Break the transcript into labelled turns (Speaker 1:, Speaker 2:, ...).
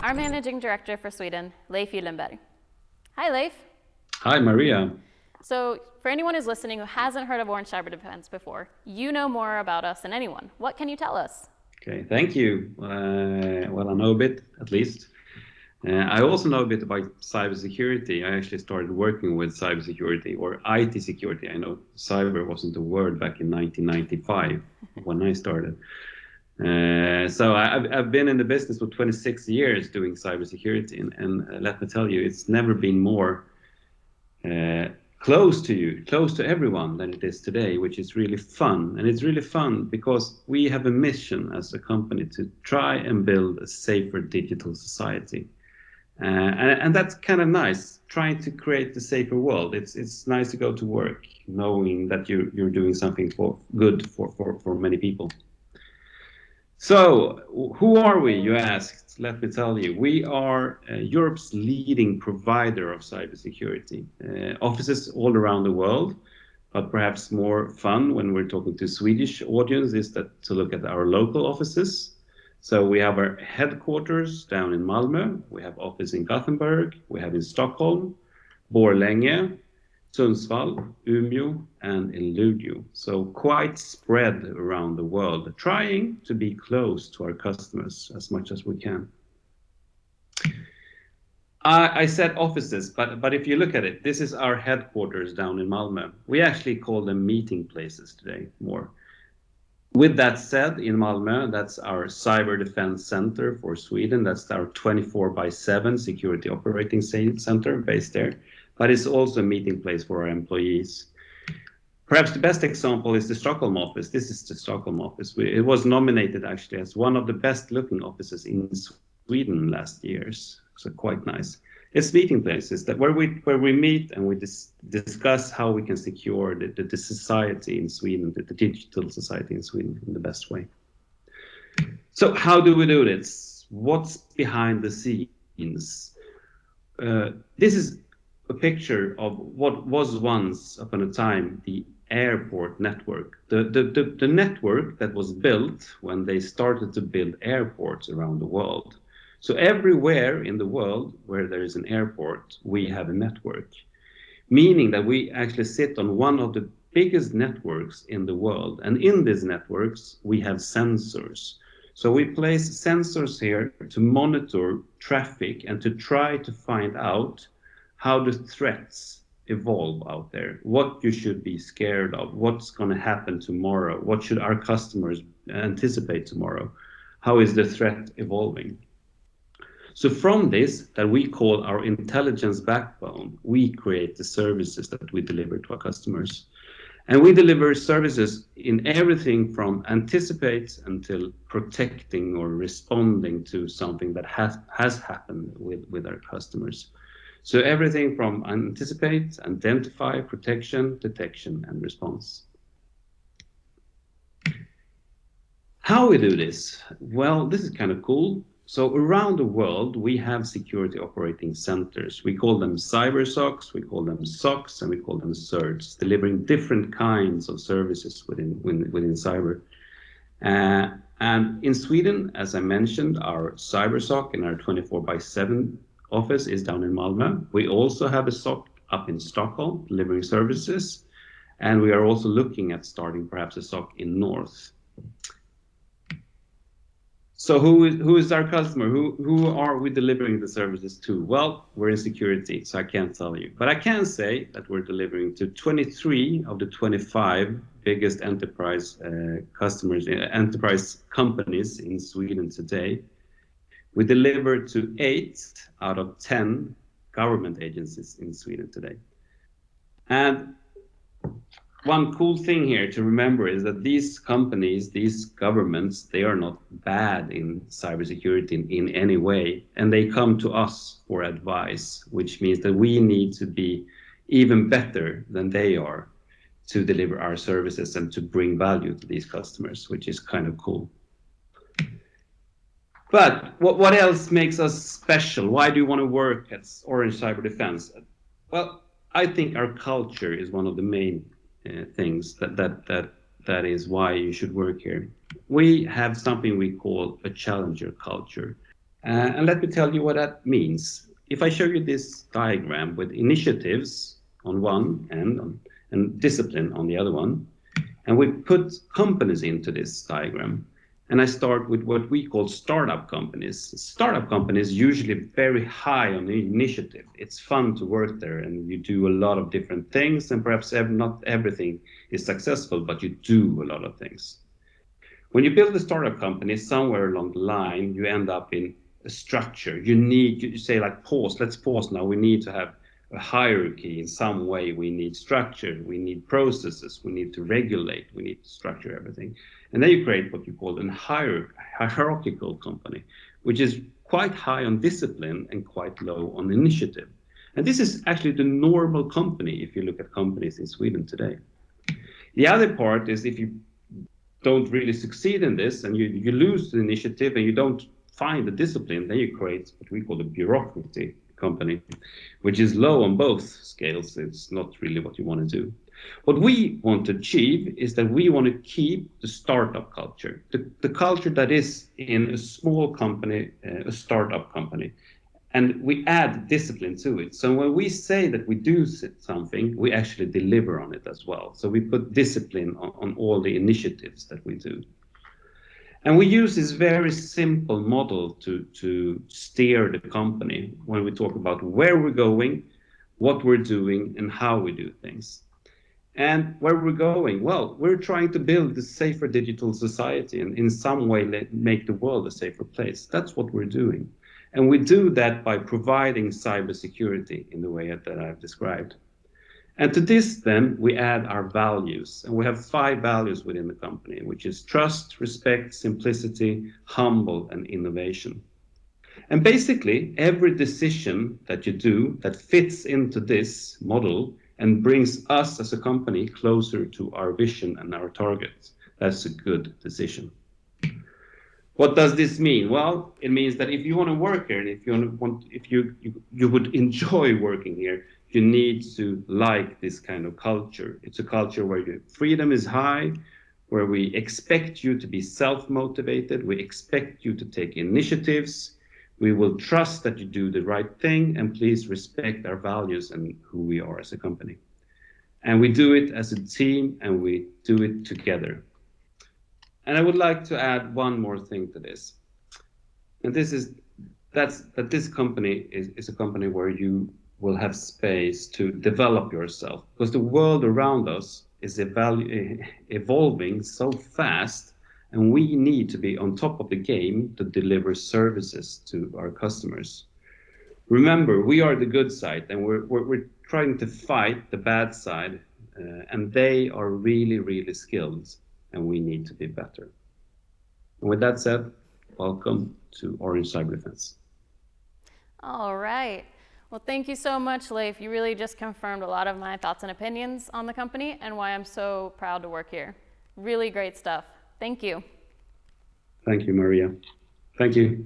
Speaker 1: our Managing Director for Sweden, Leif Gyllenberg. Hi, Leif.
Speaker 2: Hi, Maria.
Speaker 1: So, for anyone who's listening who hasn't heard of Orange Cyber Defense before, you know more about us than anyone. What can you tell us?
Speaker 2: Okay, thank you. Well, I know a bit, at least. I also know a bit about cybersecurity. I actually started working with cybersecurity or IT security. I know cyber wasn't a word back in 1995 when I started. So I've been in the business for 26 years doing cybersecurity, and let me tell you, it's never been more uh, close to you, close to everyone than it is today, which is really fun. And it's really fun because we have a mission as a company to try and build a safer digital society. And that's kind of nice, trying to create a safer world. It's nice to go to work knowing that you're doing something for good for many people. So, who are we, you asked? Let me tell you. We are Europe's leading provider of cybersecurity. Offices all around the world, but perhaps more fun when we're talking to Swedish audience is that to look at our local offices. So we have our headquarters down in Malmö, we have office in Gothenburg, we have in Stockholm, Borlänge, Sundsvall, Umeå, and in Luleå. So quite spread around the world, trying to be close to our customers as much as we can. I said offices, but if you look at it, this is our headquarters down in Malmö. We actually call them meeting places today more. With that said, in Malmö, that's our Cyber Defense Center for Sweden. That's our 24/7 security operating center based there. But it's also a meeting place for our employees. Perhaps the best example is the Stockholm office. This is the Stockholm office. It was nominated actually as one of the best looking offices in Sweden last years. So quite nice. It's meeting places that where we meet and we discuss how we can secure the society in Sweden, the digital society in Sweden in the best way. So how do we do this? What's behind the scenes? This is a picture of what was once upon a time the airport network, the network that was built when they started to build airports around the world. So everywhere in the world where there is an airport, we have a network, meaning that we actually sit on one of the biggest networks in the world. And in these networks, we have sensors. So we place sensors here to monitor traffic and to try to find out how the threats evolve out there, what you should be scared of, what's going to happen tomorrow, what should our customers anticipate tomorrow, how is the threat evolving. So from this, that we call our intelligence backbone, we create the services that we deliver to our customers. And we deliver services in everything from anticipate until protecting or responding to something that has happened with our customers. So everything from anticipate, identify, protection, detection, and response. How we do this? Well, this is kind of cool. So around the world, we have security operating centers. We call them cyber SOCs, we call them SOCs, and we call them CERTs, delivering different kinds of services within cyber. And in Sweden, as I mentioned, our cyber SOC and our 24/7 office is down in Malmö. We also have a SOC up in Stockholm delivering services. And we are also looking at starting perhaps a SOC in North. So who is our customer? Who are we delivering the services to? Well, we're in security, so I can't tell you. But I can say that we're delivering to 23 of the 25 biggest enterprise customers, enterprise companies in Sweden today. We deliver to 8 out of 10 government agencies in Sweden today. And one cool thing here to remember is that these companies, these governments, they are not bad in cybersecurity in any way. And they come to us for advice, which means that we need to be even better than they are to deliver our services and to bring value to these customers, which is kind of cool. But what else makes us special? Why do you want to work at Orange Cyber Defense? Well, I think our culture is one of the main things that is why you should work here. We have something we call a challenger culture. And let me tell you what that means. If I show you this diagram with initiatives on one end and discipline on the other one, and we put companies into this diagram, and I start with what we call startup companies. Startup companies usually very high on the initiative. It's fun to work there, and you do a lot of different things, and perhaps not everything is successful, but you do a lot of things. When you build a startup company, somewhere along the line, you end up in a structure. You say like pause, let's pause now. We need to have a hierarchy in some way. We need structure, we need processes, we need to regulate, we need to structure everything. And then you create what you call a hierarchical company, which is quite high on discipline and quite low on initiative. And this is actually the normal company if you look at companies in Sweden today. The other part is if you don't really succeed in this and you lose the initiative and you don't find the discipline, then you create what we call a bureaucracy company, which is low on both scales. It's not really what you want to do. What we want to achieve is that we want to keep the startup culture, the culture that is in a small company, a startup company, and we add discipline to it. So when we say that we do something, we actually deliver on it as well. So we put discipline on all the initiatives that we do. And we use this very simple model to steer the company when we talk about where we're going, what we're doing, and how we do things. And where we're going, well, we're trying to build a safer digital society and in some way make the world a safer place. That's what we're doing. And we do that by providing cybersecurity in the way that I've described. And to this, then, we add our values. And we have 5 values within the company, which is trust, respect, simplicity, humble, and innovation. And basically, every decision that you do that fits into this model and brings us as a company closer to our vision and our targets, that's a good decision. What does this mean? Well, it means that if you want to work here and if you would enjoy working here, you need to like this kind of culture. It's a culture where your freedom is high, where we expect you to be self-motivated, we expect you to take initiatives, we will trust that you do the right thing, and please respect our values and who we are as a company. And we do it as a team, and we do it together. And I would like to add one more thing to this. And that this company is a company where you will have space to develop yourself, because the world around us is evolving so fast, and we need to be on top of the game to deliver services to our customers. Remember, we are the good side, and we're trying to fight the bad side, and they are really, really skilled, and we need to be better. And with that said, welcome to Orange Cyber Defense.
Speaker 1: All right. Well, thank you so much, Leif. You really just confirmed a lot of my thoughts and opinions on the company and why I'm so proud to work here. Really great stuff. Thank you.
Speaker 2: Thank you, Maria. Thank you.